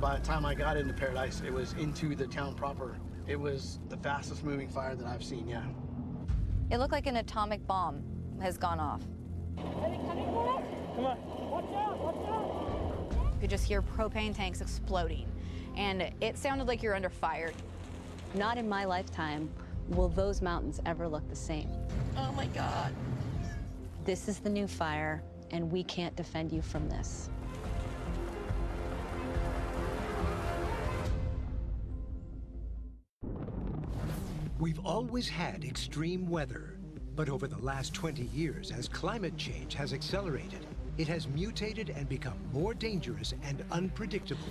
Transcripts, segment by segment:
by the time I got into Paradise, it was into the town proper. It was the fastest moving fire that I've seen, yeah. It looked like an atomic bomb has gone off. Come on. Watch out, watch out. You could just hear propane tanks exploding, and it sounded like you're under fire. Not in my lifetime will those mountains ever look the same. Oh my God. This is the new fire, and we can't defend you from this. We've always had extreme weather, but over the last 20 years, as climate change has accelerated, it has mutated and become more dangerous and unpredictable.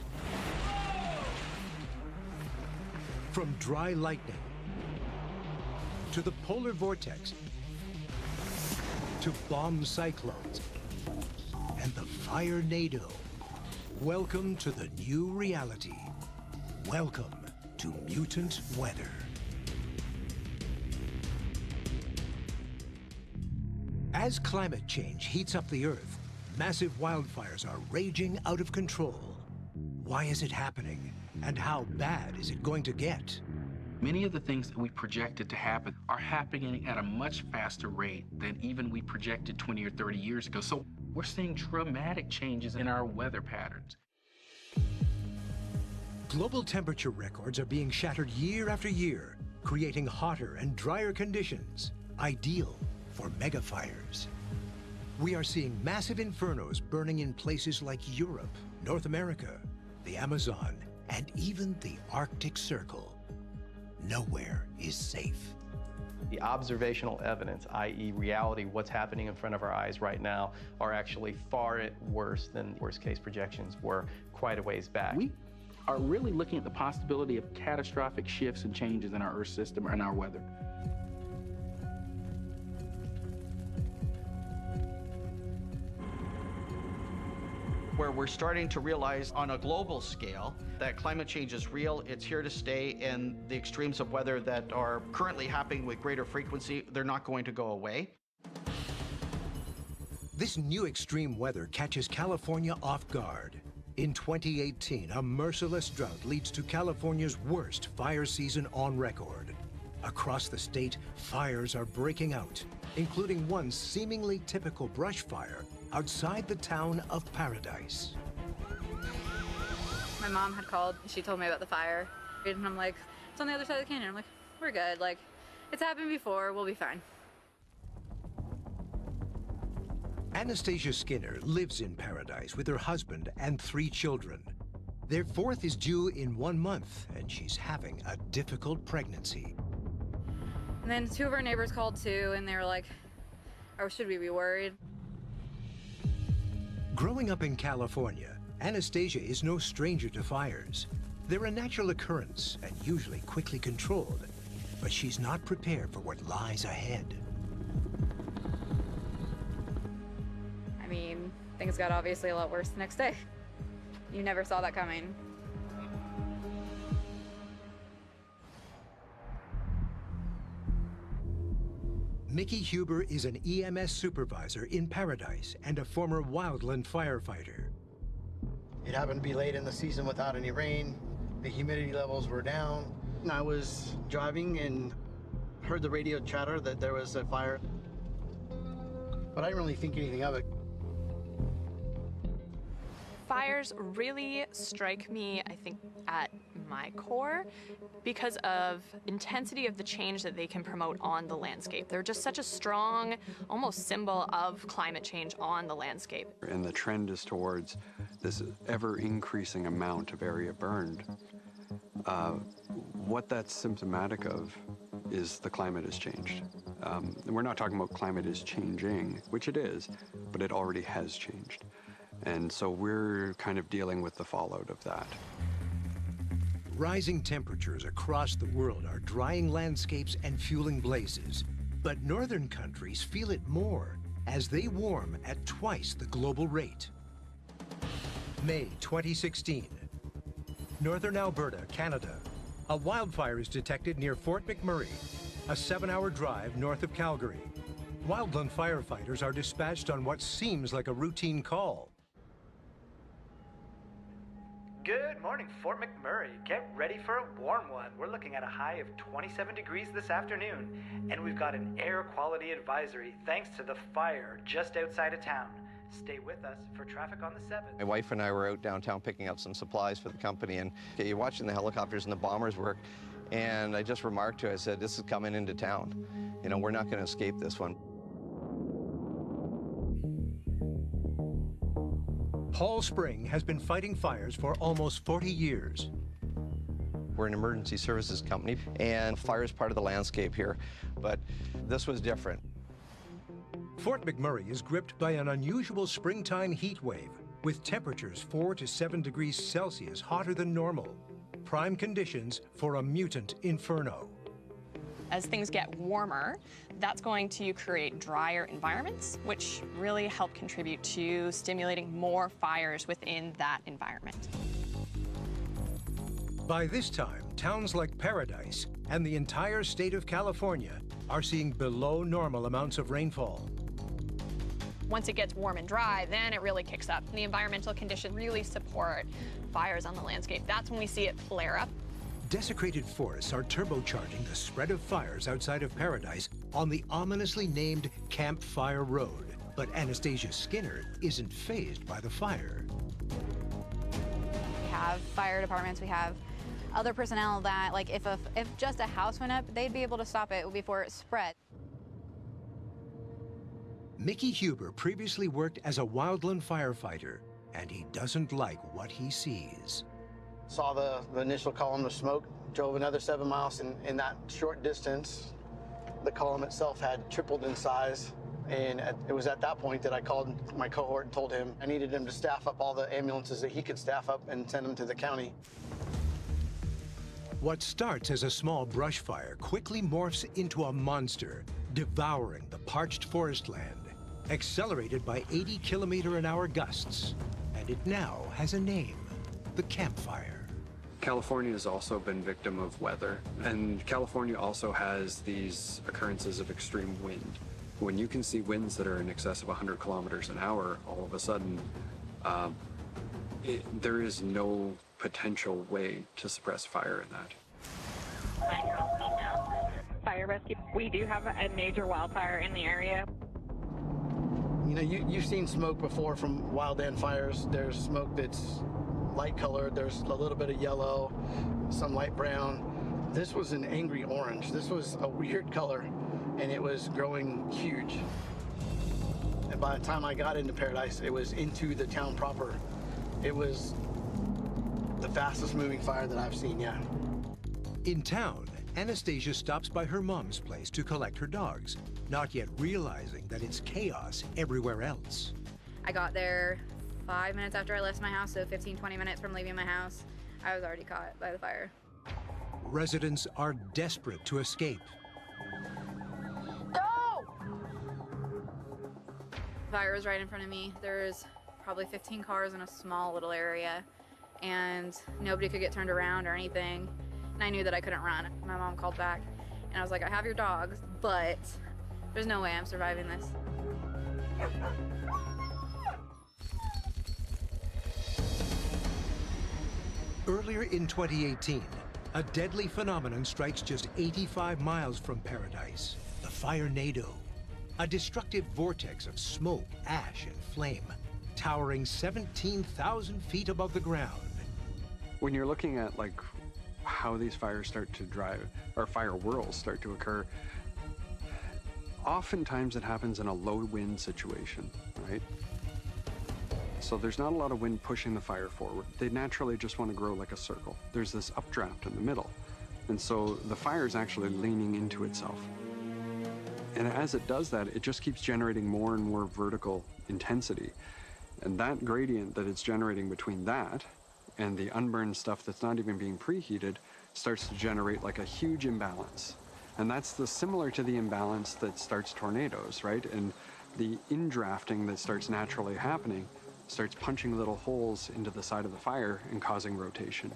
From dry lightning, to the polar vortex, to bomb cyclones, and the fire-nado. Welcome to the new reality. Welcome to mutant weather. As climate change heats up the Earth, massive wildfires are raging out of control. Why is it happening? And how bad is it going to get? Many of the things that we projected to happen are happening at a much faster rate than even we projected 20 or 30 years ago. So we're seeing dramatic changes in our weather patterns. Global temperature records are being shattered year after year, creating hotter and drier conditions, ideal for mega fires. We are seeing massive infernos burning in places like Europe, North America, the Amazon, and even the Arctic Circle. Nowhere is safe. The observational evidence, i.e. reality, what's happening in front of our eyes right now, are actually far worse than worst-case projections were quite a ways back. We are really looking at the possibility of catastrophic shifts and changes in our Earth system and our weather. Where we're starting to realize on a global scale that climate change is real, it's here to stay, and the extremes of weather that are currently happening with greater frequency, they're not going to go away. This new extreme weather catches California off guard. In 2018, a merciless drought leads to California's worst fire season on record. Across the state, fires are breaking out, including one seemingly typical brush fire outside the town of Paradise. My mom had called. She told me about the fire. And I'm like, it's on the other side of the canyon. I'm like, we're good. Like, it's happened before. We'll be fine. Anastasia Skinner lives in Paradise with her husband and 3 children. Their 4th is due in 1 month, and she's having a difficult pregnancy. And then 2 of our neighbors called too, and they were like, oh, should we be worried? Growing up in California, Anastasia is no stranger to fires. They're a natural occurrence and usually quickly controlled, but she's not prepared for what lies ahead. I mean, things got obviously a lot worse the next day. You never saw that coming. Mickey Huber is an EMS supervisor in Paradise and a former wildland firefighter. It happened to be late in the season without any rain. The humidity levels were down. And I was driving and heard the radio chatter that there was a fire, but I didn't really think anything of it. Fires really strike me, I think, at my core because of intensity of the change that they can promote on the landscape. They're just such a strong, almost symbol of climate change on the landscape. And the trend is towards this ever-increasing amount of area burned. What that's symptomatic of is the climate has changed. And we're not talking about climate is changing, which it is, but it already has changed. And so we're kind of dealing with the fallout of that. Rising temperatures across the world are drying landscapes and fueling blazes. But northern countries feel it more as they warm at twice the global rate. May 2016. Northern Alberta, Canada. A wildfire is detected near Fort McMurray, a 7-hour drive north of Calgary. Wildland firefighters are dispatched on what seems like a routine call. Good morning, Fort McMurray. Get ready for a warm one. We're looking at a high of 27 degrees this afternoon, and we've got an air quality advisory thanks to the fire just outside of town. Stay with us for traffic on the 7th. My wife and I were out downtown picking up some supplies for the company, and you're watching the helicopters and the bombers work, and I just remarked to her, I said, this is coming into town. You know, we're not going to escape this one. Paul Spring has been fighting fires for almost 40 years. We're an emergency services company, and fire is part of the landscape here, but this was different. Fort McMurray is gripped by an unusual springtime heat wave, with temperatures 4 to 7 degrees Celsius hotter than normal. Prime conditions for a mutant inferno. As things get warmer, that's going to create drier environments, which really help contribute to stimulating more fires within that environment. By this time, towns like Paradise and the entire state of California are seeing below normal amounts of rainfall. Once it gets warm and dry, then it really kicks up. The environmental conditions really support fires on the landscape. That's when we see it flare up. Desecrated forests are turbocharging the spread of fires outside of Paradise on the ominously named Campfire Road. But Anastasia Skinner isn't fazed by the fire. We have fire departments, we have other personnel that, like, if just a house went up, they'd be able to stop it before it spread. Mickey Huber previously worked as a wildland firefighter, and he doesn't like what he sees. Saw the initial column of smoke, drove another 7 miles in that short distance. The column itself had tripled in size, and it was at that point that I called my cohort and told him I needed him to staff up all the ambulances that he could staff up and send them to the county. What starts as a small brush fire quickly morphs into a monster, devouring the parched forest land, accelerated by 80-kilometer-an-hour gusts. And it now has a name, the campfire. California has also been victim of weather, and California also has these occurrences of extreme wind. When you can see winds that are in excess of 100 kilometers an hour, all of a sudden, there is no potential way to suppress fire in that. Fire rescue. We do have a major wildfire in the area. You know, you've seen smoke before from wildland fires. There's smoke that's light colored, there's a little bit of yellow, some light brown. This was an angry orange. This was a weird color, and it was growing huge. And by the time I got into Paradise, it was into the town proper. It was the fastest moving fire that I've seen, yeah. In town, Anastasia stops by her mom's place to collect her dogs, not yet realizing that it's chaos everywhere else. I got there 5 minutes after I left my house, so 15-20 minutes from leaving my house. I was already caught by the fire. Residents are desperate to escape. Go! Fire was right in front of me. There's probably 15 cars in a small little area, and nobody could get turned around or anything. And I knew that I couldn't run. My mom called back, and I was like, I have your dogs, but there's no way I'm surviving this. Earlier in 2018, a deadly phenomenon strikes just 85 miles from Paradise, the Firenado, a destructive vortex of smoke, ash, and flame, towering 17,000 feet above the ground. When you're looking at like how these fires start to drive, or fire whirls start to occur, oftentimes it happens in a low wind situation, right? So there's not a lot of wind pushing the fire forward. They naturally just want to grow like a circle. There's this updraft in the middle. And so the fire is actually leaning into itself. And as it does that, it just keeps generating more and more vertical intensity. And that gradient that it's generating between that and the unburned stuff that's not even being preheated starts to generate like a huge imbalance. And that's similar to the imbalance that starts tornadoes, right? And the indrafting that starts naturally happening starts punching little holes into the side of the fire and causing rotation.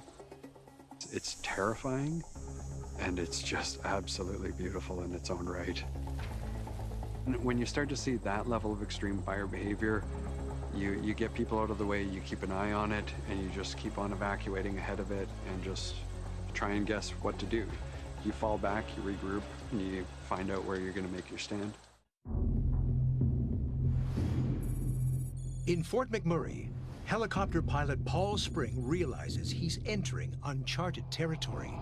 It's terrifying, and it's just absolutely beautiful in its own right. And when you start to see that level of extreme fire behavior, You get people out of the way, you keep an eye on it, and you just keep on evacuating ahead of it and just try and guess what to do. You fall back, you regroup, and you find out where you're going to make your stand. In Fort McMurray, helicopter pilot Paul Spring realizes he's entering uncharted territory.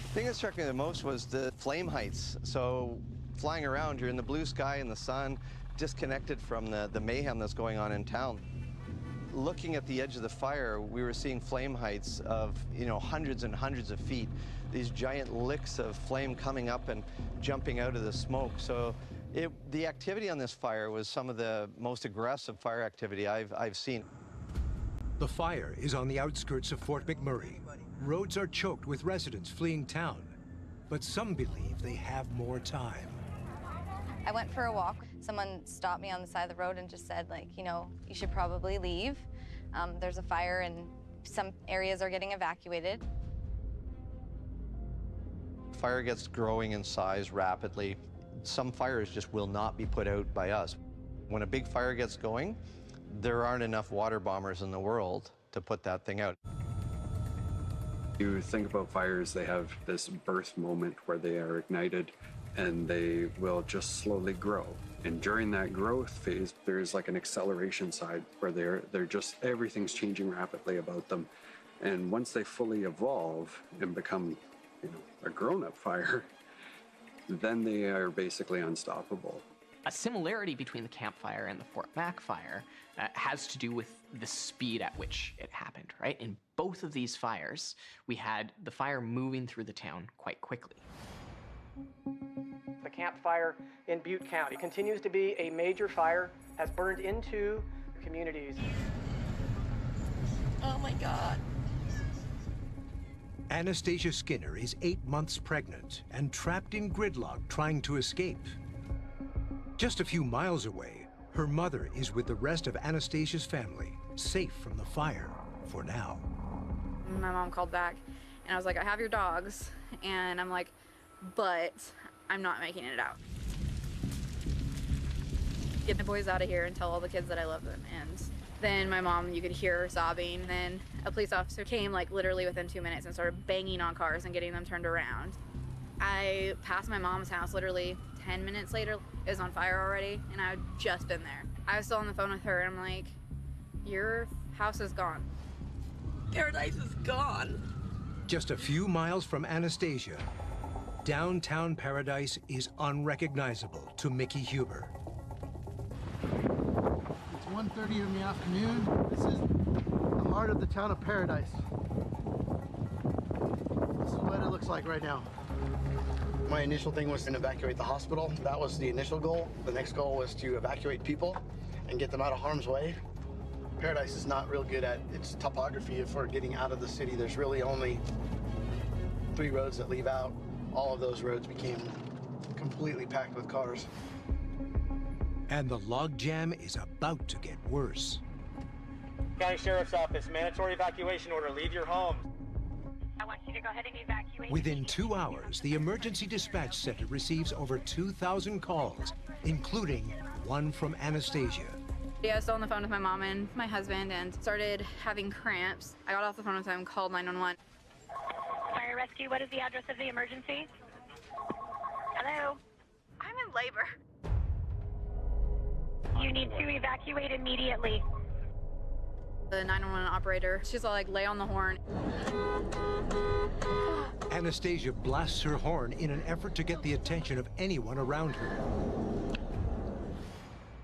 The thing that struck me the most was the flame heights. So flying around, you're in the blue sky and the sun, disconnected from the mayhem that's going on in town. Looking at the edge of the fire, we were seeing flame heights of, hundreds and hundreds of feet. These giant licks of flame coming up and jumping out of the smoke. So the activity on this fire was some of the most aggressive fire activity I've seen. The fire is on the outskirts of Fort McMurray. Roads are choked with residents fleeing town, but some believe they have more time. I went for a walk. Someone stopped me on the side of the road and just said, you should probably leave. There's a fire and some areas are getting evacuated. Fire gets growing in size rapidly. Some fires just will not be put out by us. When a big fire gets going, there aren't enough water bombers in the world to put that thing out. You think about fires, they have this birth moment where they are ignited and they will just slowly grow. And during that growth phase, there's like an acceleration side where they're just, everything's changing rapidly about them. And once they fully evolve and become, a grown-up fire, then they are basically unstoppable. A similarity between the Camp Fire and the Fort Mac fire has to do with the speed at which it happened, right? In both of these fires, we had the fire moving through the town quite quickly. The Camp Fire in Butte County continues to be a major fire, has burned into communities. Oh my God. Anastasia Skinner is 8 months pregnant and trapped in gridlock trying to escape. Just a few miles away, her mother is with the rest of Anastasia's family, safe from the fire for now. My mom called back and I was like, I have your dogs. And I'm like, but I'm not making it out. Get the boys out of here and tell all the kids that I love them. And then my mom, you could hear her sobbing. And then a police officer came like literally within 2 minutes and started banging on cars and getting them turned around. I passed my mom's house literally 10 minutes later. It was on fire already and I had just been there. I was still on the phone with her and I'm like, your house is gone. Paradise is gone. Just a few miles from Anastasia, downtown Paradise is unrecognizable to Mickey Huber. It's 1:30 in the afternoon. This is the heart of the town of Paradise. This is what it looks like right now. My initial thing was to evacuate the hospital. That was the initial goal. The next goal was to evacuate people and get them out of harm's way. Paradise is not real good at its topography for getting out of the city. There's really only 3 roads that leave out. All of those roads became completely packed with cars. And the logjam is about to get worse. County Sheriff's Office, mandatory evacuation order. Leave your home. I want you to go ahead and evacuate. Within 2 hours, the Emergency Dispatch Center receives over 2,000 calls, including one from Anastasia. Yeah, I was still on the phone with my mom and my husband and started having cramps. I got off the phone with them, called 911. Fire rescue, what is the address of the emergency? Hello? I'm in labor. You need to evacuate immediately. The 911 operator, she's all like, lay on the horn. Anastasia blasts her horn in an effort to get the attention of anyone around her.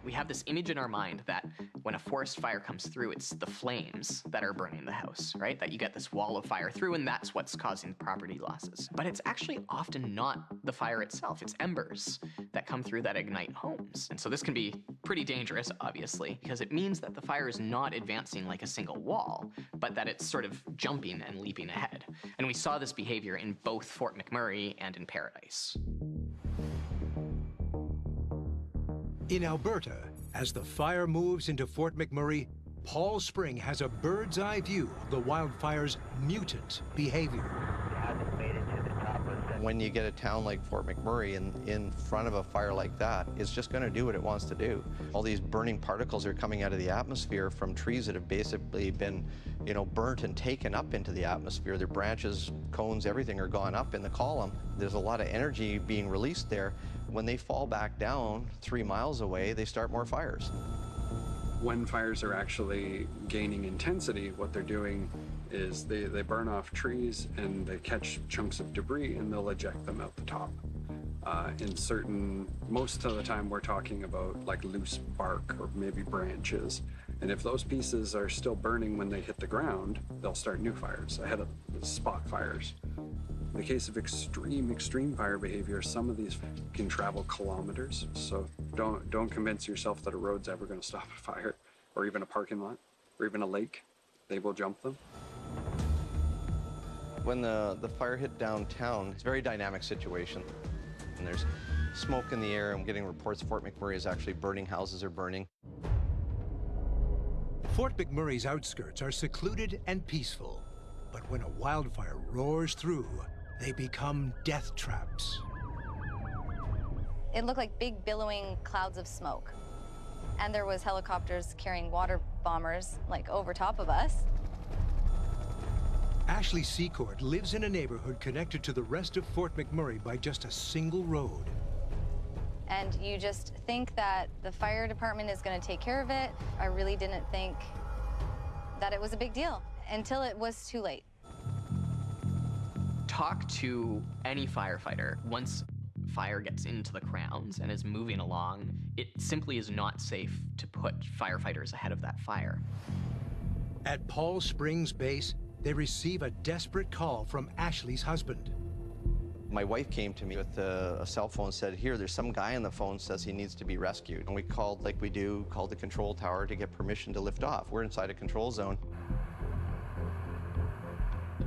We have this image in our mind that when a forest fire comes through, it's the flames that are burning the house, right? That you get this wall of fire through and that's what's causing the property losses. But it's actually often not the fire itself, it's embers that come through that ignite homes. And so this can be pretty dangerous, obviously, because it means that the fire is not advancing like a single wall, but that it's sort of jumping and leaping ahead. And we saw this behavior in both Fort McMurray and in Paradise. In Alberta, as the fire moves into Fort McMurray, Paul Spring has a bird's eye view of the wildfire's mutant behavior. When you get a town like Fort McMurray in front of a fire like that, it's just going to do what it wants to do. All these burning particles are coming out of the atmosphere from trees that have basically been, burnt and taken up into the atmosphere. Their branches, cones, everything are gone up in the column. There's a lot of energy being released there. When they fall back down 3 miles away, they start more fires. When fires are actually gaining intensity, what they're doing is they burn off trees and they catch chunks of debris and they'll eject them out the top. Most of the time we're talking about like loose bark or maybe branches. And if those pieces are still burning when they hit the ground, they'll start new fires ahead of spot fires. In the case of extreme fire behavior, some of these can travel kilometers. So don't convince yourself that a road's ever going to stop a fire, or even a parking lot, or even a lake. They will jump them. When the fire hit downtown, it's a very dynamic situation. And there's smoke in the air. I'm getting reports Fort McMurray is actually burning, houses are burning. Fort McMurray's outskirts are secluded and peaceful. But when a wildfire roars through, they become death traps. It looked like big billowing clouds of smoke. And there was helicopters carrying water bombers, like, over top of us. Ashley Secord lives in a neighborhood connected to the rest of Fort McMurray by just a single road. And you just think that the fire department is going to take care of it. I really didn't think that it was a big deal until it was too late. Talk to any firefighter. Once fire gets into the grounds and is moving along, it simply is not safe to put firefighters ahead of that fire. At Paul Springs Base, they receive a desperate call from Ashley's husband. My wife came to me with a cell phone and said, here, there's some guy on the phone says he needs to be rescued. And we called, like we do, called the control tower to get permission to lift off. We're inside a control zone.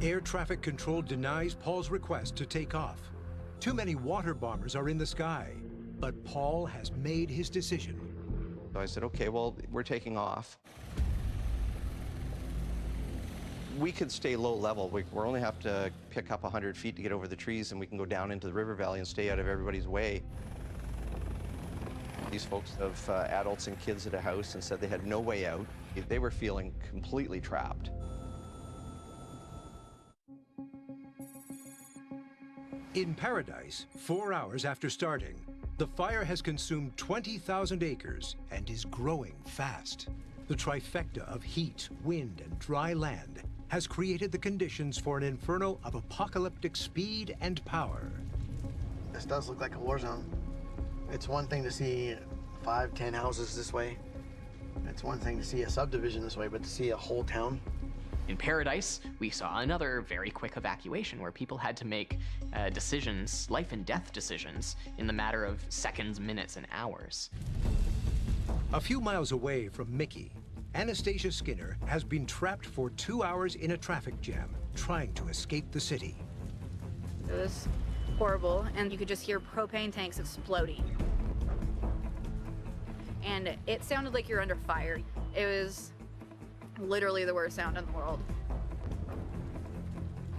Air traffic control denies Paul's request to take off. Too many water bombers are in the sky, but Paul has made his decision. So I said, okay, well, we're taking off. We could stay low level. We only have to pick up 100 feet to get over the trees, and we can go down into the river valley and stay out of everybody's way. These folks have adults and kids at a house and said they had no way out. They were feeling completely trapped. In Paradise, 4 hours after starting, the fire has consumed 20,000 acres and is growing fast. The trifecta of heat, wind, and dry land has created the conditions for an inferno of apocalyptic speed and power. This does look like a war zone. It's one thing to see 5, 10 houses this way. It's one thing to see a subdivision this way, but to see a whole town. In Paradise, we saw another very quick evacuation where people had to make decisions, life and death decisions, in the matter of seconds, minutes, and hours. A few miles away from Mickey, Anastasia Skinner has been trapped for 2 hours in a traffic jam, trying to escape the city. It was horrible, and you could just hear propane tanks exploding. And it sounded like you're under fire. It was literally the worst sound in the world.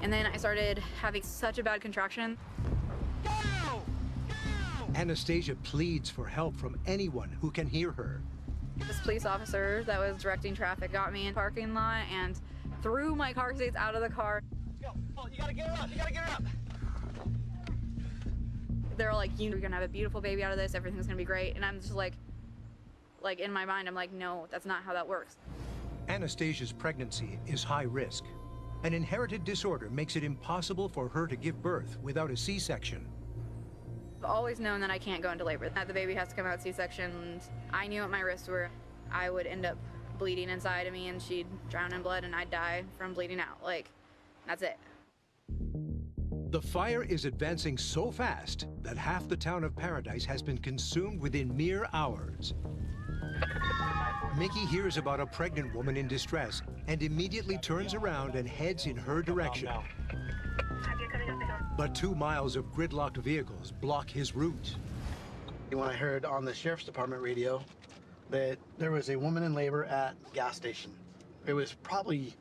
And then I started having such a bad contraction. Go! Go! Anastasia pleads for help from anyone who can hear her. This police officer that was directing traffic got me in the parking lot and threw my car seats out of the car. Let's go. Oh, you gotta get her up. You gotta get her up. They're like, you're gonna have a beautiful baby out of this. Everything's gonna be great. And I'm just like in my mind, I'm like, no, that's not how that works. Anastasia's pregnancy is high risk. An inherited disorder makes it impossible for her to give birth without a C-section. I've always known that I can't go into labor, that the baby has to come out C-section. And I knew at my wrists where I would end up bleeding inside of me and she'd drown in blood and I'd die from bleeding out. Like, that's it. The fire is advancing so fast that half the town of Paradise has been consumed within mere hours. Mickey hears about a pregnant woman in distress and immediately turns around and heads in her direction. But 2 miles of gridlocked vehicles block his route. When I heard on the sheriff's department radio that there was a woman in labor at a gas station. It was probably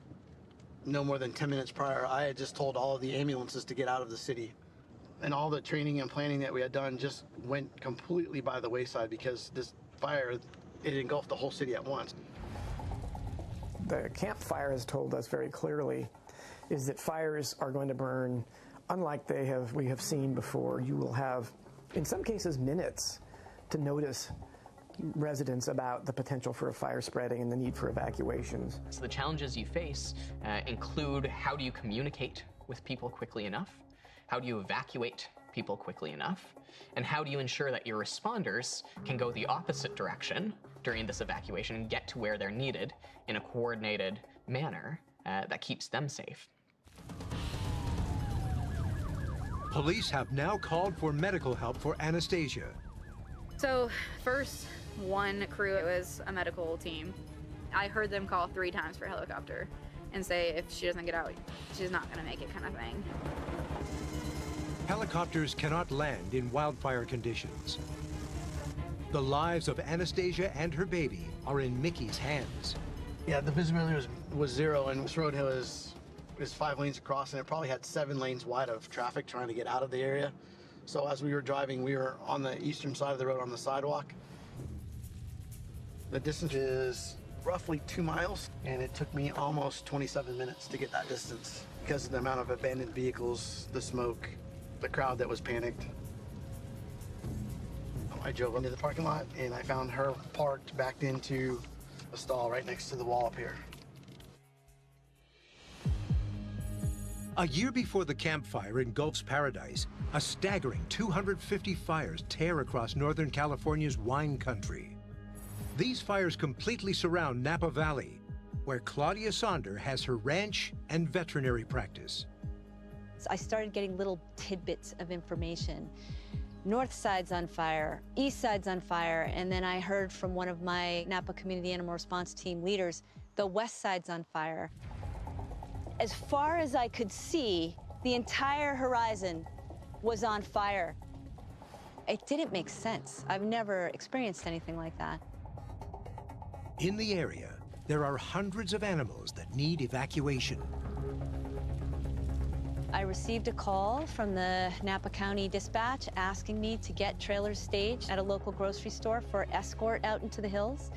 no more than 10 minutes prior. I had just told all of the ambulances to get out of the city. And all the training and planning that we had done just went completely by the wayside because this fire, it engulfed the whole city at once. The campfire has told us very clearly is that fires are going to burn unlike we have seen before. You will have, in some cases, minutes to notice residents about the potential for a fire spreading and the need for evacuations. So the challenges you face include how do you communicate with people quickly enough? How do you evacuate people quickly enough? And how do you ensure that your responders can go the opposite direction during this evacuation and get to where they're needed in a coordinated manner that keeps them safe? Police have now called for medical help for Anastasia. So first one crew, it was a medical team. I heard them call 3 times for a helicopter and say if she doesn't get out, she's not gonna make it, kind of thing. Helicopters cannot land in wildfire conditions. The lives of Anastasia and her baby are in Mickey's hands. Yeah, the visibility was 0, and this road is 5 lanes across, and it probably had 7 lanes wide of traffic trying to get out of the area. So as we were driving, we were on the eastern side of the road on the sidewalk. The distance is roughly 2 miles, and it took me almost 27 minutes to get that distance because of the amount of abandoned vehicles, the smoke, the crowd that was panicked. I drove into the parking lot, and I found her parked, backed into a stall right next to the wall up here. A year before the campfire engulfs Paradise, a staggering 250 fires tear across Northern California's wine country. These fires completely surround Napa Valley, where Claudia Sonder has her ranch and veterinary practice. I started getting little tidbits of information. North side's on fire, east side's on fire, and then I heard from one of my Napa Community Animal Response Team leaders, the west side's on fire. As far as I could see, the entire horizon was on fire. It didn't make sense. I've never experienced anything like that. In the area, there are hundreds of animals that need evacuation. I received a call from the Napa County Dispatch asking me to get trailers staged at a local grocery store for escort out into the hills.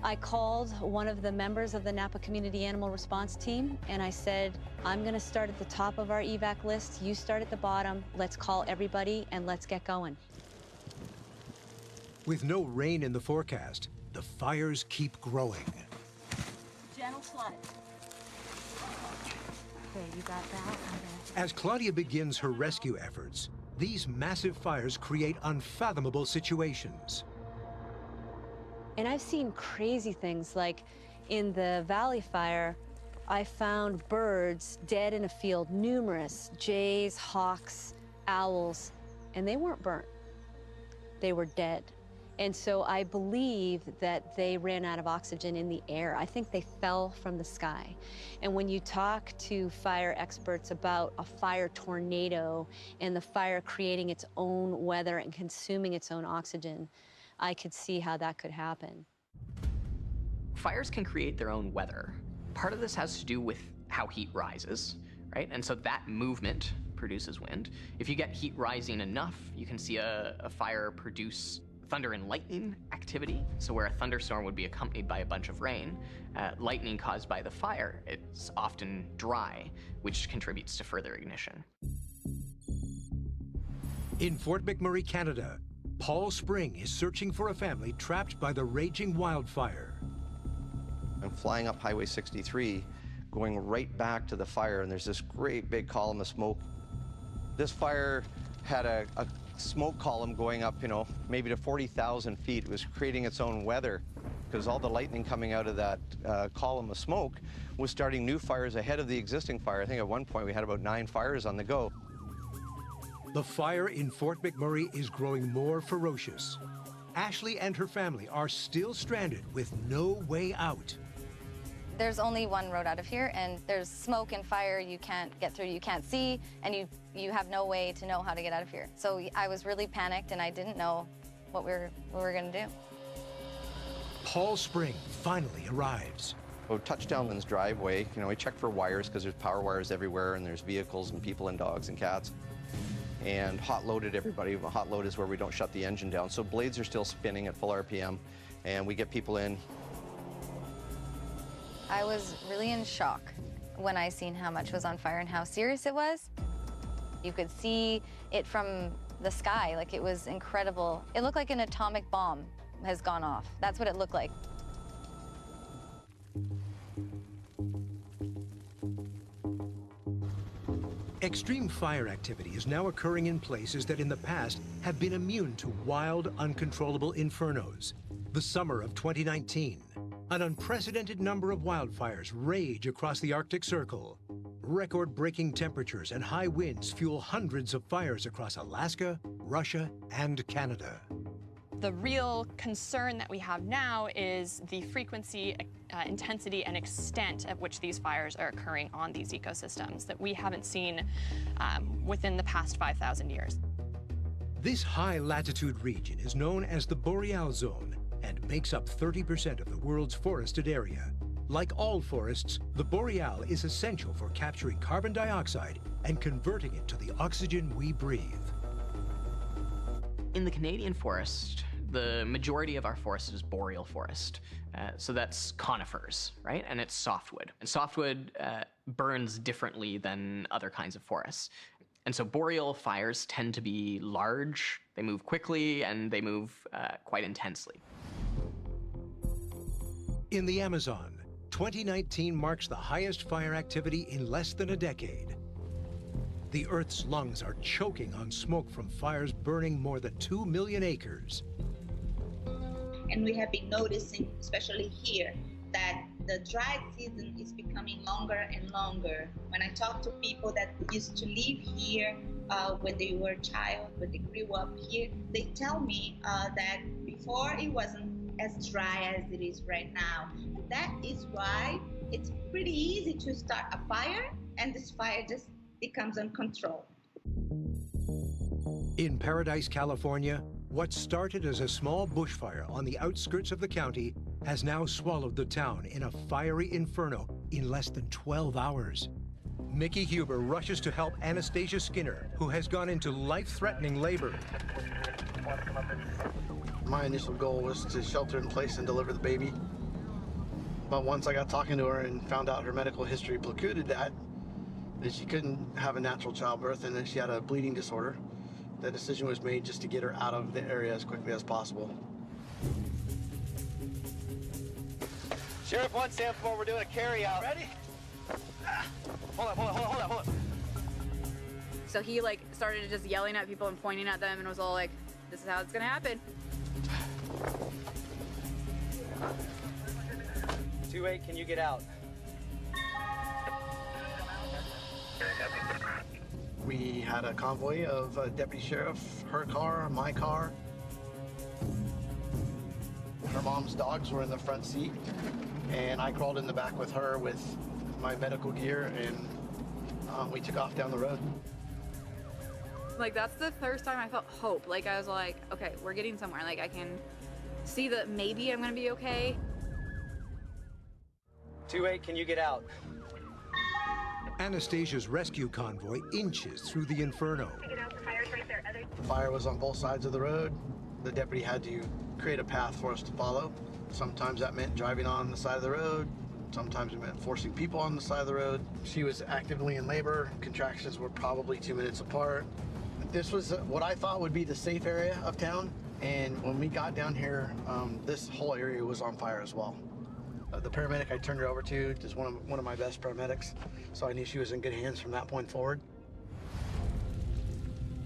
I called one of the members of the Napa Community Animal Response Team, and I said, I'm gonna start at the top of our evac list, you start at the bottom, let's call everybody and let's get going. With no rain in the forecast, the fires keep growing. Gentle slide. Okay, you got that? As Claudia begins her rescue efforts, these massive fires create unfathomable situations. And I've seen crazy things, like in the Valley Fire, I found birds dead in a field, numerous, jays, hawks, owls, and they weren't burnt. They were dead. And so I believe that they ran out of oxygen in the air. I think they fell from the sky. And when you talk to fire experts about a fire tornado and the fire creating its own weather and consuming its own oxygen, I could see how that could happen. Fires can create their own weather. Part of this has to do with how heat rises, right? And so that movement produces wind. If you get heat rising enough, you can see a fire produce thunder and lightning activity. So where a thunderstorm would be accompanied by a bunch of rain, lightning caused by the fire, it's often dry, which contributes to further ignition. In Fort McMurray, Canada, Paul Spring is searching for a family trapped by the raging wildfire. I'm flying up Highway 63, going right back to the fire, and there's this great big column of smoke. This fire had a smoke column going up, maybe to 40,000 feet. It was creating its own weather because all the lightning coming out of that column of smoke was starting new fires ahead of the existing fire. I think at one point we had about 9 fires on the go. The fire in Fort McMurray is growing more ferocious. Ashley and her family are still stranded with no way out. There's only one road out of here, and there's smoke and fire you can't get through, you can't see, and you have no way to know how to get out of here. So I was really panicked, and I didn't know what we were gonna do. Paul Spring finally arrives. So Touchdown's driveway, we check for wires because there's power wires everywhere, and there's vehicles and people and dogs and cats. and hot loaded everybody. Hot load is where we don't shut the engine down. So blades are still spinning at full RPM, and we get people in. I was really in shock when I seen how much was on fire and how serious it was. You could see it from the sky, like it was incredible. It looked like an atomic bomb has gone off. That's what it looked like. Extreme fire activity is now occurring in places that in the past have been immune to wild, uncontrollable infernos. The summer of 2019, an unprecedented number of wildfires rage across the Arctic Circle. Record-breaking temperatures and high winds fuel hundreds of fires across Alaska, Russia, and Canada. The real concern that we have now is the frequency, intensity, and extent at which these fires are occurring on these ecosystems that we haven't seen within the past 5,000 years. This high-latitude region is known as the Boreal Zone and makes up 30% of the world's forested area. Like all forests, the boreal is essential for capturing carbon dioxide and converting it to the oxygen we breathe. In the Canadian forest, the majority of our forest is boreal forest. So that's conifers, right? And it's softwood. And softwood burns differently than other kinds of forests. And so boreal fires tend to be large, they move quickly, and they move quite intensely. In the Amazon, 2019 marks the highest fire activity in less than a decade. The Earth's lungs are choking on smoke from fires burning more than 2 million acres. And we have been noticing, especially here, that the dry season is becoming longer and longer. When I talk to people that used to live here when they were a child, when they grew up here, they tell me that before it wasn't as dry as it is right now. That is why it's pretty easy to start a fire, and this fire just becomes uncontrolled. In Paradise, California, what started as a small bushfire on the outskirts of the county has now swallowed the town in a fiery inferno in less than 12 hours. Mickey Huber rushes to help Anastasia Skinner, who has gone into life-threatening labor. My initial goal was to shelter in place and deliver the baby. But once I got talking to her and found out her medical history precluded that she couldn't have a natural childbirth and that she had a bleeding disorder, the decision was made just to get her out of the area as quickly as possible. Sheriff 1, stand for, we're doing a carry out. Ready? Hold on. So he started just yelling at people and pointing at them and was all like, this is how it's gonna happen. 2-8, can you get out? We had a convoy of deputy sheriff, her car, my car. Her mom's dogs were in the front seat, and I crawled in the back with her with my medical gear, and we took off down the road. That's the first time I felt hope. I was like, okay, we're getting somewhere. I can see that maybe I'm gonna be okay. 2-8, can you get out? Anastasia's rescue convoy inches through the inferno. The fire was on both sides of the road. The deputy had to create a path for us to follow. Sometimes that meant driving on the side of the road. Sometimes it meant forcing people on the side of the road. She was actively in labor. Contractions were probably 2 minutes apart. This was what I thought would be the safe area of town. And when we got down here, this whole area was on fire as well. The paramedic I turned her over to is one of my best paramedics, so I knew she was in good hands from that point forward.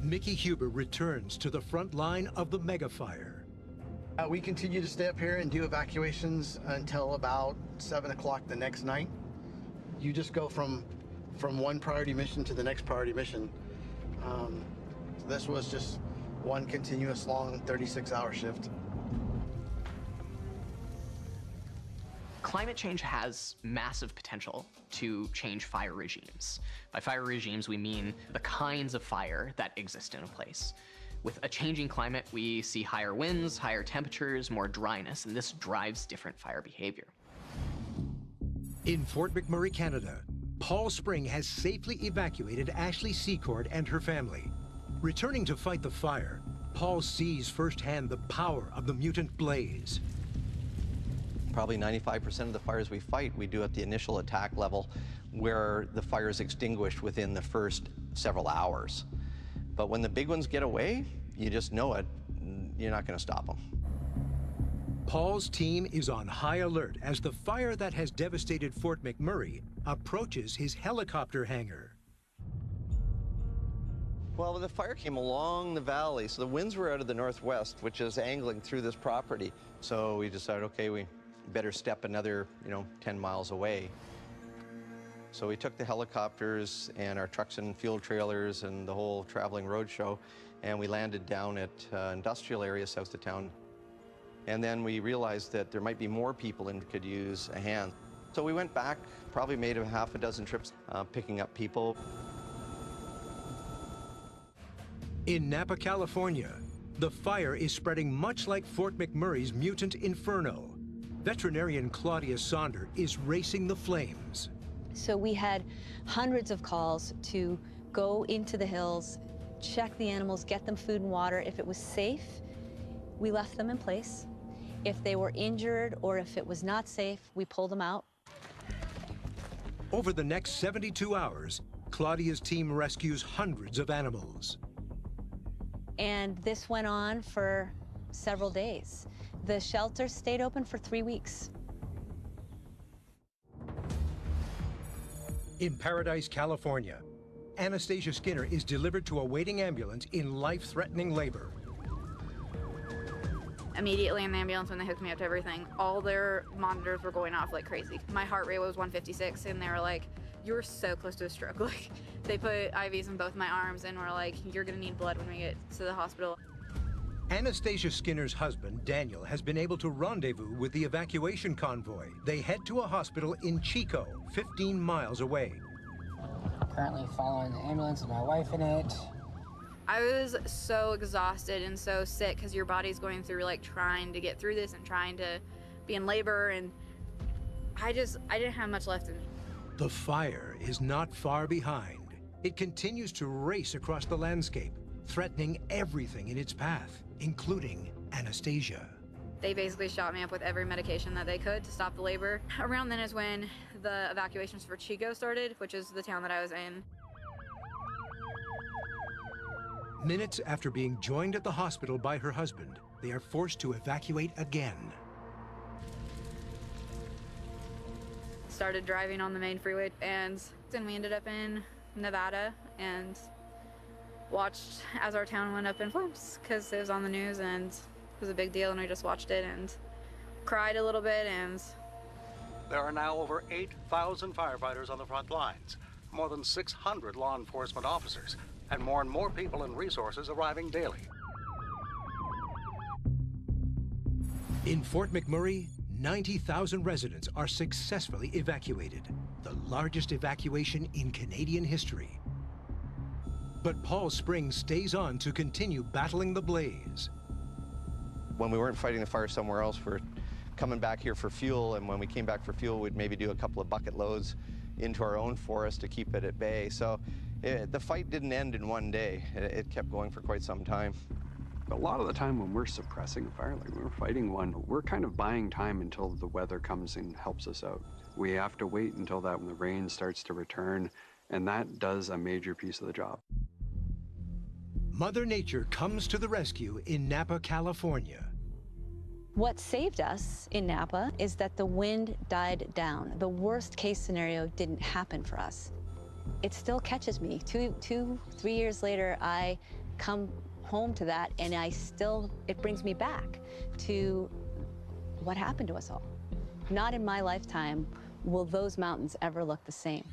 Mickey Huber returns to the front line of the mega fire. We continue to stay up here and do evacuations until about 7 o'clock the next night. You just go from one priority mission to the next priority mission. This was just one continuous long 36-hour shift. Climate change has massive potential to change fire regimes. By fire regimes, we mean the kinds of fire that exist in a place. With a changing climate, we see higher winds, higher temperatures, more dryness, and this drives different fire behavior. In Fort McMurray, Canada, Paul Spring has safely evacuated Ashley Secord and her family. Returning to fight the fire, Paul sees firsthand the power of the mutant blaze. Probably 95% of the fires we fight, we do at the initial attack level where the fire is extinguished within the first several hours. But when the big ones get away, you just know it, you're not going to stop them. Paul's team is on high alert as the fire that has devastated Fort McMurray approaches his helicopter hangar. Well, the fire came along the valley, so the winds were out of the northwest, which is angling through this property. So we decided, okay, we better step another, 10 miles away. So we took the helicopters and our trucks and fuel trailers and the whole traveling roadshow, and we landed down at industrial area south of town. And then we realized that there might be more people and could use a hand. So we went back, probably made a half a dozen trips picking up people. In Napa, California, the fire is spreading much like Fort McMurray's mutant inferno. Veterinarian Claudia Sonder is racing the flames. So we had hundreds of calls to go into the hills, check the animals, get them food and water. If it was safe, we left them in place. If they were injured or if it was not safe, we pulled them out. Over the next 72 hours, Claudia's team rescues hundreds of animals. And this went on for several days. The shelter stayed open for 3 weeks. In Paradise, California, Anastasia Skinner is delivered to a waiting ambulance in life-threatening labor. Immediately in the ambulance, when they hooked me up to everything, all their monitors were going off like crazy. My heart rate was 156, and they were like, "You were so close to a stroke." Like, they put IVs in both my arms and were like, "You're gonna need blood when we get to the hospital." Anastasia Skinner's husband, Daniel, has been able to rendezvous with the evacuation convoy. They head to a hospital in Chico, 15 miles away. Currently following the ambulance with my wife in it. I was so exhausted and so sick because your body's going through like trying to get through this and trying to be in labor, and I didn't have much left in me. The fire is not far behind. It continues to race across the landscape, threatening everything in its path, including Anastasia. They basically shot me up with every medication that they could to stop the labor. Around then is when the evacuations for Chico started, which is the town that I was in. Minutes after being joined at the hospital by her husband, they are forced to evacuate again. Started driving on the main freeway, and then we ended up in Nevada and watched as our town went up in flames because it was on the news and it was a big deal, and we just watched it and cried a little bit. And there are now over 8,000 firefighters on the front lines, more than 600 law enforcement officers, and more people and resources arriving daily. In Fort McMurray, 90,000 residents are successfully evacuated, the largest evacuation in Canadian history. But Paul Springs stays on to continue battling the blaze. When we weren't fighting the fire somewhere else, we're coming back here for fuel, and when we came back for fuel, we'd maybe do a couple of bucket loads into our own forest to keep it at bay. So the fight didn't end in one day. It kept going for quite some time. A lot of the time when we're suppressing a fire, like when we're fighting one, we're kind of buying time until the weather comes and helps us out. We have to wait until that when the rain starts to return, and that does a major piece of the job. Mother Nature comes to the rescue in Napa, California. What saved us in Napa is that the wind died down. The worst case scenario didn't happen for us. It still catches me. 3 years later, I come home to that, and it brings me back to what happened to us all. Not in my lifetime will those mountains ever look the same.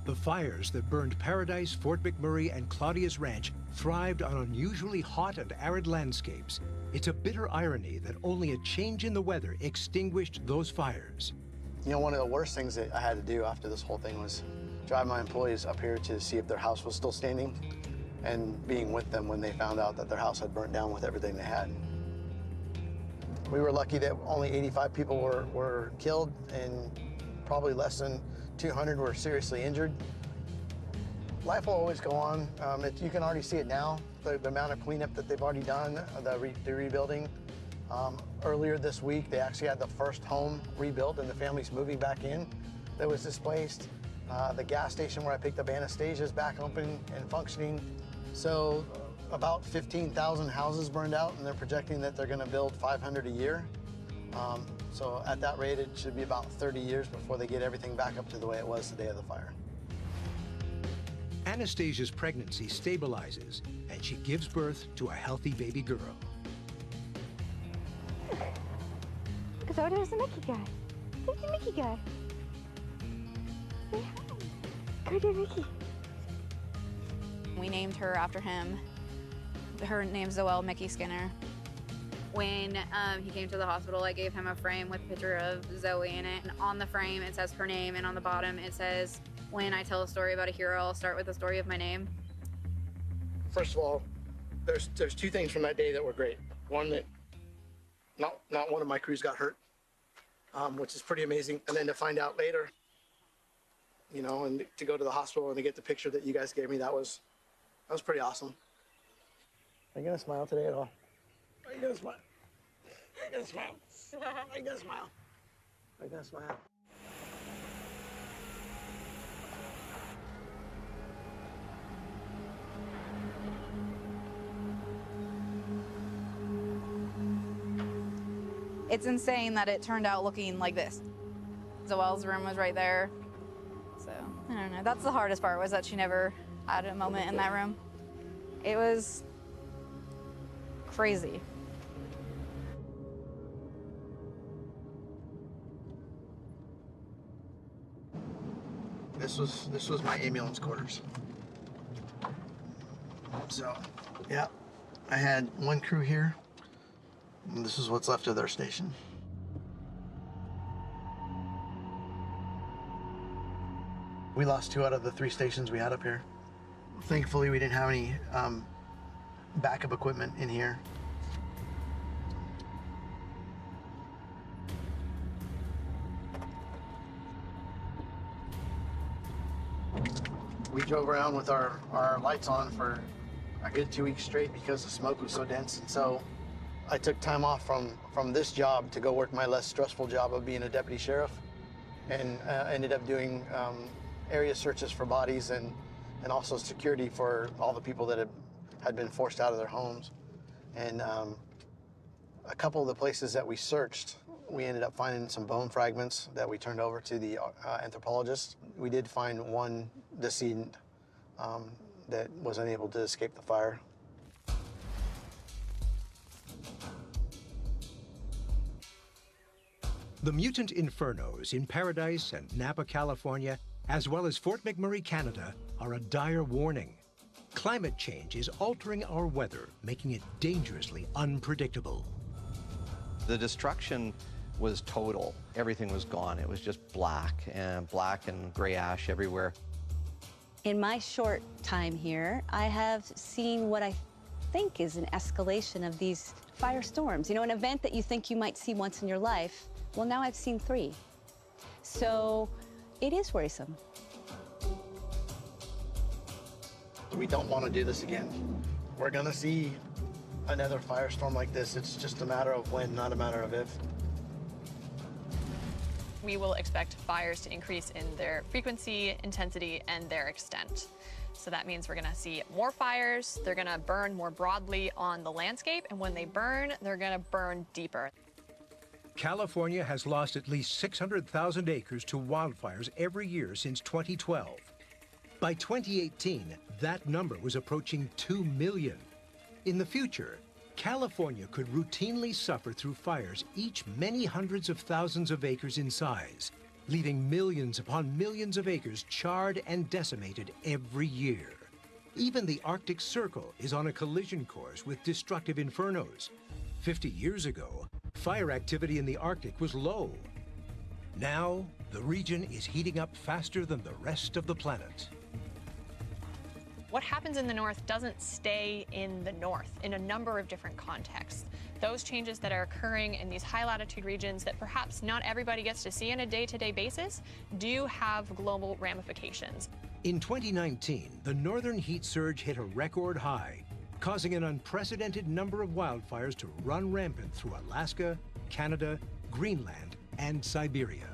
The fires that burned Paradise, Fort McMurray, and Claudia's Ranch thrived on unusually hot and arid landscapes. It's a bitter irony that only a change in the weather extinguished those fires. You know, one of the worst things that I had to do after this whole thing was drive my employees up here to see if their house was still standing, and being with them when they found out that their house had burnt down with everything they had. We were lucky that only 85 people were killed, and probably less than 200 were seriously injured. Life will always go on. You can already see it now, the amount of cleanup that they've already done, the rebuilding. Earlier this week, they actually had the first home rebuilt and the family's moving back in that was displaced. The gas station where I picked up Anastasia is back open and functioning. So about 15,000 houses burned out, and they're projecting that they're gonna build 500 a year. So at that rate, it should be about 30 years before they get everything back up to the way it was the day of the fire. Anastasia's pregnancy stabilizes, and she gives birth to a healthy baby girl. So there's a Mickey guy. There's a Mickey guy. Say hi. Go to Mickey. We named her after him. Her name's Zoelle Mickey Skinner. When he came to the hospital, I gave him a frame with a picture of Zoe in it. And on the frame, it says her name, and on the bottom, it says, when I tell a story about a hero, I'll start with the story of my name. First of all, there's two things from that day that were great. One, that not one of my crews got hurt, which is pretty amazing. And then to find out later, you know, and to go to the hospital and to get the picture that you guys gave me, that was pretty awesome. Are you gonna smile today at all? Are you gonna smile? Are you gonna smile? Are you gonna smile? Are you gonna smile? It's insane that it turned out looking like this. Zoelle's room was right there. So, I don't know. That's the hardest part, was that she never had a moment in that room. It was crazy. This was my ambulance quarters. So, yeah, I had one crew here, and this is what's left of their station. We lost 2 out of the 3 stations we had up here. Thankfully, we didn't have any backup equipment in here. We drove around with our lights on for a good 2 weeks straight because the smoke was so dense. And so I took time off from this job to go work my less stressful job of being a deputy sheriff, and ended up doing area searches for bodies and also security for all the people that had been forced out of their homes. And a couple of the places that we searched, we ended up finding some bone fragments that we turned over to the anthropologist. We did find one decedent that was unable to escape the fire. The mutant infernos in Paradise and Napa, California, as well as Fort McMurray, Canada, are a dire warning. Climate change is altering our weather, making it dangerously unpredictable. The destruction was total. Everything was gone. It was just black and gray ash everywhere. In my short time here, I have seen what I think is an escalation of these firestorms. You know, an event that you think you might see once in your life, well, now I've seen 3. So it is worrisome. We don't want to do this again. We're gonna see another firestorm like this. It's just a matter of when, not a matter of if. We will expect fires to increase in their frequency, intensity, and their extent. So that means we're gonna see more fires, they're gonna burn more broadly on the landscape, and when they burn, they're gonna burn deeper. California has lost at least 600,000 acres to wildfires every year since 2012. By 2018, that number was approaching 2 million. In the future, California could routinely suffer through fires, each many hundreds of thousands of acres in size, leaving millions upon millions of acres charred and decimated every year. Even the Arctic Circle is on a collision course with destructive infernos. 50 years ago, fire activity in the Arctic was low. Now, the region is heating up faster than the rest of the planet. What happens in the north doesn't stay in the north in a number of different contexts. those changes that are occurring in these high latitude regions that perhaps not everybody gets to see on a day-to-day basis do have global ramifications. In 2019, the northern heat surge hit a record high, causing an unprecedented number of wildfires to run rampant through Alaska, Canada, Greenland, and Siberia.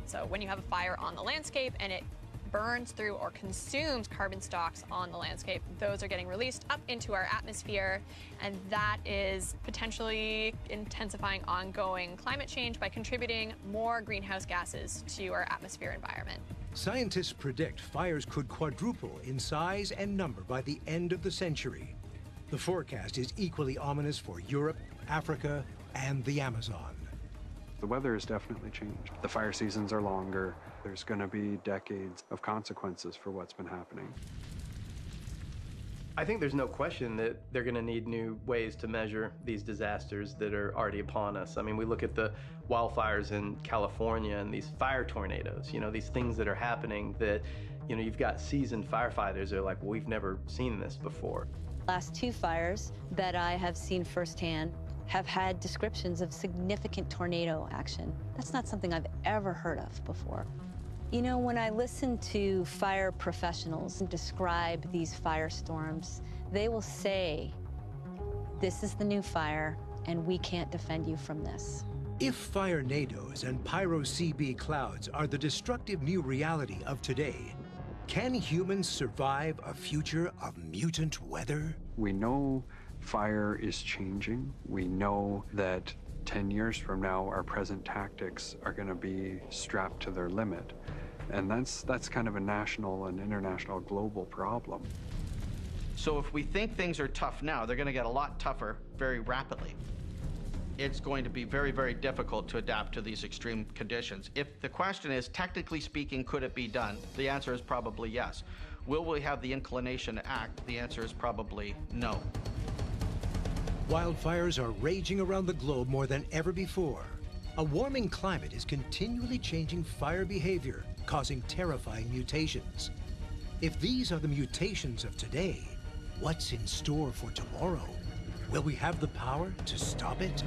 So when you have a fire on the landscape and it burns through or consumes carbon stocks on the landscape, those are getting released up into our atmosphere, and that is potentially intensifying ongoing climate change by contributing more greenhouse gases to our atmosphere environment. Scientists predict fires could quadruple in size and number by the end of the century. The forecast is equally ominous for Europe, Africa, and the Amazon. The weather has definitely changed. The fire seasons are longer. There's going to be decades of consequences for what's been happening. I think there's no question that they're going to need new ways to measure these disasters that are already upon us. I mean, we look at the wildfires in California and these fire tornadoes, you know, these things that are happening that, you know, you've got seasoned firefighters that are like, well, we've never seen this before. Last two fires that I have seen firsthand have had descriptions of significant tornado action. That's not something I've ever heard of before. You know, when I listen to fire professionals describe these firestorms, they will say, this is the new fire, and we can't defend you from this. If fire-nados and pyro-CB clouds are the destructive new reality of today, can humans survive a future of mutant weather? We know fire is changing. We know that 10 years from now, our present tactics are going to be strapped to their limit. And that's kind of a national and international global problem. So if we think things are tough now, they're going to get a lot tougher very rapidly. It's going to be very, very difficult to adapt to these extreme conditions. If the question is, technically speaking, could it be done? The answer is probably yes. Will we have the inclination to act? The answer is probably no. Wildfires are raging around the globe more than ever before. A warming climate is continually changing fire behavior, causing terrifying mutations. If these are the mutations of today, what's in store for tomorrow? Will we have the power to stop it?